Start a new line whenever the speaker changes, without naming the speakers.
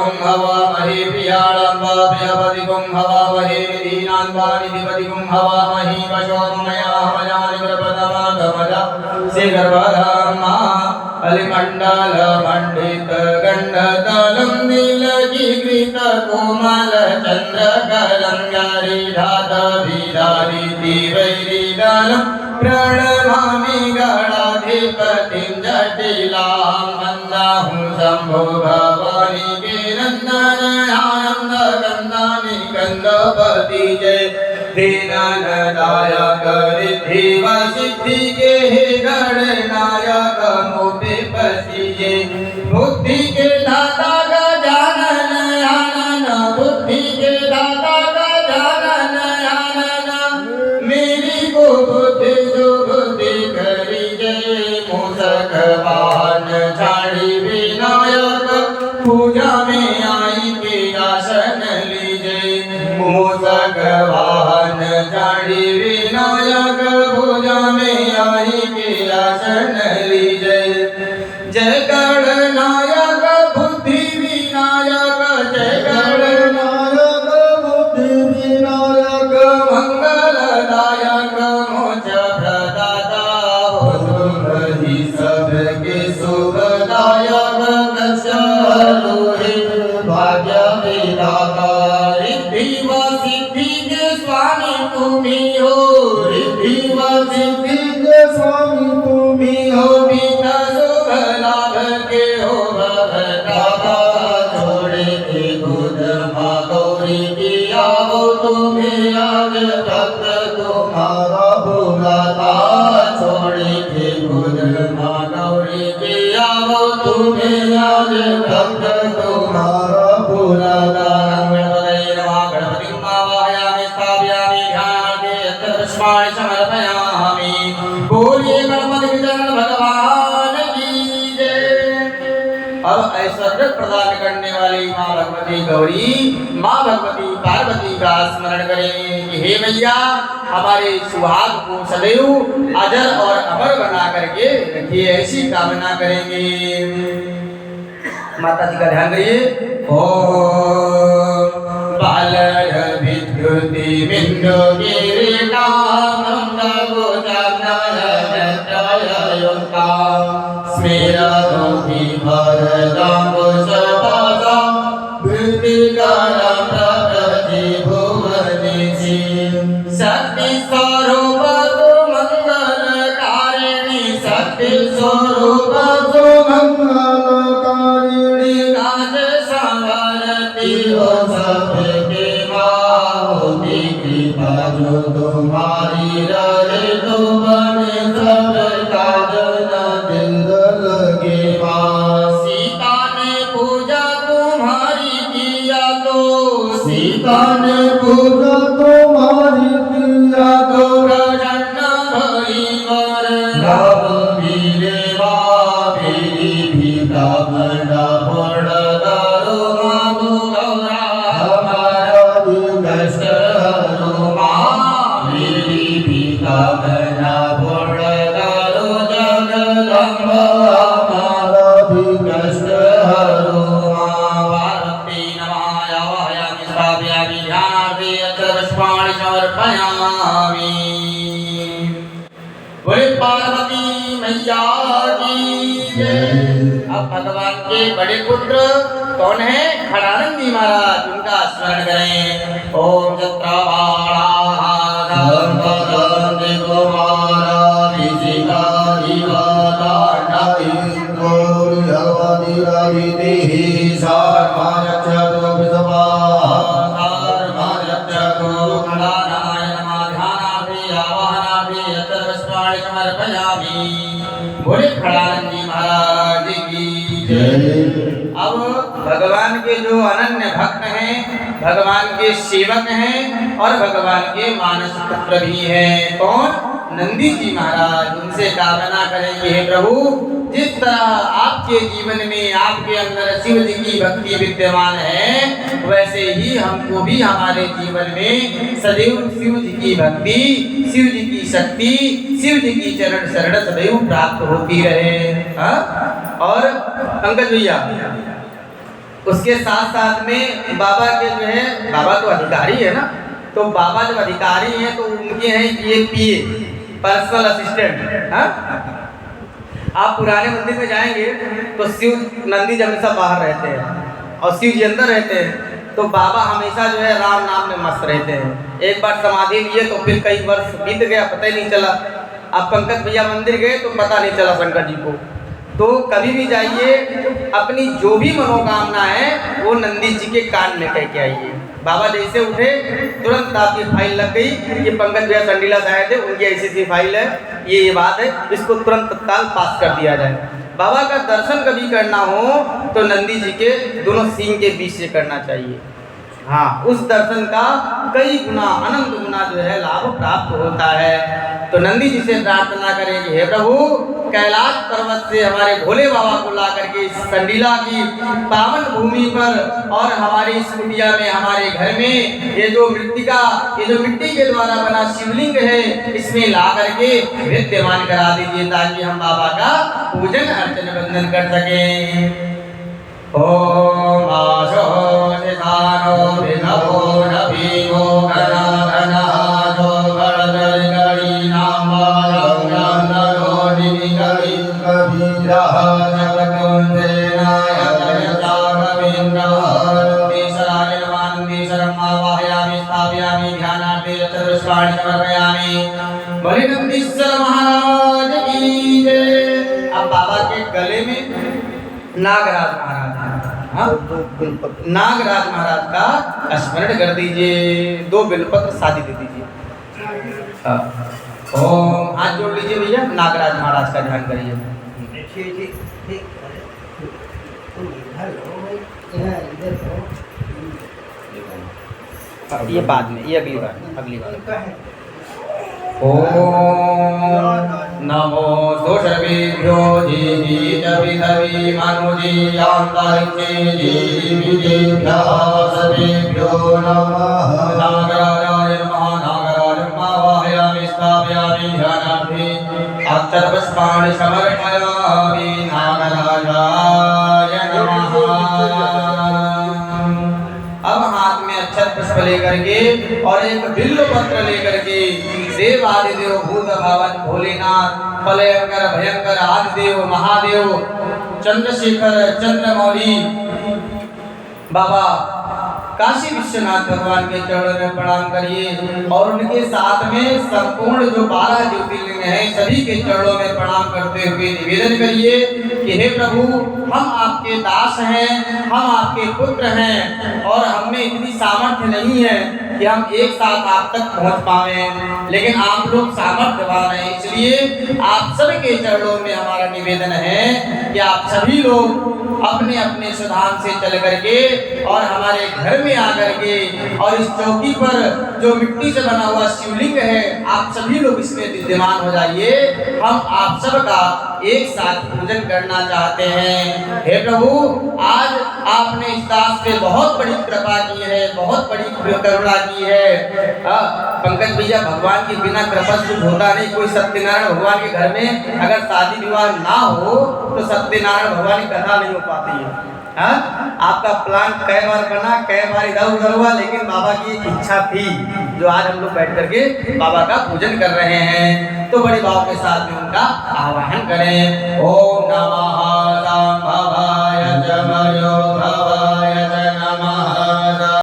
गुं हवामहे प्रियाणम्बाभ्यपति गुं हवामहे निधीनान्वानिधिपति गुं हवामहे वशोमया हवजानि गर्भतमागमजा से गर्भधामा अलिमण्डल मण्डित गण्डतलं नीलजीकृत कोमल चन्द्रकलं गारिधात विदारिति वैरिदलं प्रणमामि गणाधिपतिं जटिलां वन्दामि शम्भो भवानी के नन्दन आनन्द गन्धानि गन्धपति जय दीननायक रिद्धि सिद्धि के गणनायक मोपे पति जय बुद्धि के दाता गजानन आनन बुद्धि के दाता गजानन आनन मेरी को बुद्धि सुबुद्धि करी जय मूषक वाहन झाड़ी विनायक पूजा में आई के आसन लीजय मूषक वाहन झाड़ी विनायक पूजा में आई के आसन लीजय जय गणनायक बुद्धि विनायक जय गणनायक बुद्धि विनायक मंगलदायक मोक्ष प्रदाता हो तुम ही सबके शुभदायक कष्ट भाग्य विधाता रिद्धि व सिद्धि के स्वामी तुम्ही हो रिद्धि व सिद्धि के स्वामी तुम्ही हो बिना शुभ लाभ के हो भवदाता छोड़े के खुद माँ गौरी की आओ तुम्हें आज भक्त तुम्हारा भुलाता छोड़े के खुद माँ गौरी की आओ तुम्हें आज भक्त तुम्हारा भुलाता गणपतिं आवाहयामि स्थापयामि ध्यानार्थे यत्र पुष्पाणि समर्पयामि बोलिए गणपति विजय भगवान की जय। अब ऐश्वर्य प्रदान करने वाली माँ भगवती गौरी माँ भगवती पार्वती का स्मरण करेंगे कि हे मैया हमारे सुहाग को सदैव अजर और अमर बना करके रखिए ऐसी कामना करेंगे। माता जी का ध्यान करिए। ओम बालय विद्युति बिंदु किरीटां नंदगोचरनयनत्रययुक्ता स्मेरमुखि भरदांकुशपासा वृत्तिकारं प्रभृति भुवनेशि शक्ति स्वरूप मंगलकारिणी शक्ति स्वरूप मंगलकारिणी काज संवरती हो सबके माँ होती कृपा जो तुम्हारी रहे तो बने सब काज न दिल लगे माँ सीता ने पूजा तुम्हारी किया तो सीता ने पूजा तुम्हारी किया तो प्रसन्न भई वर राम वीरे बड़ा फोड़ दारो माधु गौरा हमारा दुष्ट हरो मेरी पिता बना फोड़ दारो जगदम्बा हमारा दुष्ट हरो पार्वती नमाय आवाहयामि स्थापयामि ध्यानार्थे यत्र पुष्पाणि समर्पयामि। बोले पार्वती मैया की जय। अब भगवान के बड़े पुत्र कौन है? खड़ानंदी महाराज, उनका स्मरण करें। ओम जत्रावाणाधर्मदंति कुमारा विजिता दिवादाण्डा इंद्रोर्यवतिरवितिः सार्मायक्षतो विसपाः सार्मायक्षतो खड़ानाय नमः ध्यानार्थे आवाहनार्थे यत्र पुष्पाणि समर्पयामि। बोले खड़ानंदी महाराज की जय। अब भगवान के जो अनन्य भक्त हैं, भगवान के सेवक हैं और भगवान के मानस पुत्र भी हैं, कौन? नंदी जी महाराज। उनसे कामना करेंगे, हे प्रभु जिस तरह आपके जीवन में आपके अंदर शिव जी की भक्ति विद्यमान है, वैसे ही हमको भी हमारे जीवन में सदैव शिव जी की भक्ति, शिव जी की शक्ति, शिव जी की चरण शरण सदैव प्राप्त होती रहे। और पंकज भैया उसके साथ साथ में बाबा के जो है, बाबा तो अधिकारी है ना, तो बाबा जब अधिकारी हैं तो उनके हैं ये पीए, पर्सनल असिस्टेंट। हाँ, आप पुराने मंदिर में जाएंगे तो शिव नंदी जी हमेशा बाहर रहते हैं और शिव जी अंदर रहते हैं, तो बाबा हमेशा जो है राम नाम में मस्त रहते हैं। एक बार समाधि लिए तो फिर कई वर्ष बीत गया, पता ही नहीं चला। अब पंकज भैया मंदिर गए तो पता नहीं चला शंकर जी को। तो कभी भी जाइए, अपनी जो भी मनोकामना है वो नंदी जी के कान में कह के आइए। बाबा जैसे उठे तुरंत आपकी फाइल लग गई कि पंकज भैया संडीला से आए थे, उनकी ऐसी फाइल है, ये बात है, इसको तुरंत तत्काल पास कर दिया जाए। बाबा का दर्शन कभी करना हो तो नंदी जी के दोनों सींग के बीच से करना चाहिए। हाँ, उस दर्शन का कई गुना, अनंत गुना जो है लाभ प्राप्त होता है। तो नंदी जी से प्रार्थना करें कि हे प्रभु, कैलाश पर्वत से हमारे भोले बाबा को ला करके इस संडीला की पावन भूमि पर और हमारी इस कुटिया में, हमारे घर में ये जो मृतिका, ये जो मिट्टी के द्वारा बना शिवलिंग है, इसमें ला करके विद्यमान करा दीजिए ताकि हम बाबा का पूजन अर्चन वंदन कर सकें। ओम आशो निधानो विनवो नभीमो घना घना जो गणदल गणी नाम रंगनो निमिगली कबीरा जगकुंदेनाय जागविंद्रारति शरायमानंदी शर्मा वाहयामि स्थापयामि ध्यानार्थे चतुष्पाणि समर्पयामि। बलि नंदीश्वर महाराज की जय। अब बाबा के गले में नागराज महाराज, हाँ, नागराज महाराज का स्मरण कर दीजिए, 2 बिलपत्र शादी दे दीजिए। ओम, हाथ जोड़ लीजिए भैया, नागराज महाराज का ध्यान करिए। ये बाद में, ये अगली बार। ओम नमो सर्वेभ्यो जीवितविधवी मनुजीयांतरिक्षे जीवितेभ्यः सर्वेभ्यो नमः। नागराजाय नमः, नागराज वाहयामि स्थापयामि ध्यानार्थे अक्षरपुष्पाणि समर्पयामि। नागराजाय नमः। अब हाथ में अक्षर पुष्प लेकर के और एक बिल्व पत्र लेकर के देव आदिदेव भूत भावन भोलेनाथ भयंकर भयंकर आदिदेव महादेव चंद्रशेखर चंद्रमौली बाबा काशी विश्वनाथ भगवान के चरणों में प्रणाम करिए और उनके साथ में संपूर्ण जो 12 ज्योतिर्लिंग हैं सभी के चरणों में प्रणाम करते हुए निवेदन करिए कि हे प्रभु, हम आपके दास हैं, हम आपके पुत्र हैं और हमें इतनी सामर्थ्य नहीं है कि हम एक साथ आप तक पहुंच पावे, लेकिन आप लोग सामर्थ्यवान हैं, इसलिए आप सबके चरणों में हमारा निवेदन है कि आप सभी लोग अपने अपने सुधान से चल करके और हमारे घर में आकर के और इस चौकी पर जो मिट्टी से बना हुआ शिवलिंग है, आप सभी लोग इसमें विद्यमान हो जाइए। हम आप सबका एक साथ पूजन करना चाहते हैं। हे प्रभु, आज आपने इस दास पे बहुत बड़ी कृपा की है, बहुत बड़ी करुणा की है। पंकज भैया, भगवान की बिना कृपा से कुछ होता नहीं। कोई सत्यनारायण भगवान के घर में अगर शादी विवाह ना हो तो सत्यनारायण भगवान की कथा नहीं हो पाती है। हाँ, आपका प्लान कई बार बना, कई बार इधर उधर हुआ, लेकिन बाबा की इच्छा थी जो आज हम लोग बैठ करके बाबा का पूजन कर रहे हैं। तो बड़े भाव के साथ में उनका आवाहन करें। ओम नमः संभवाय जमयो भव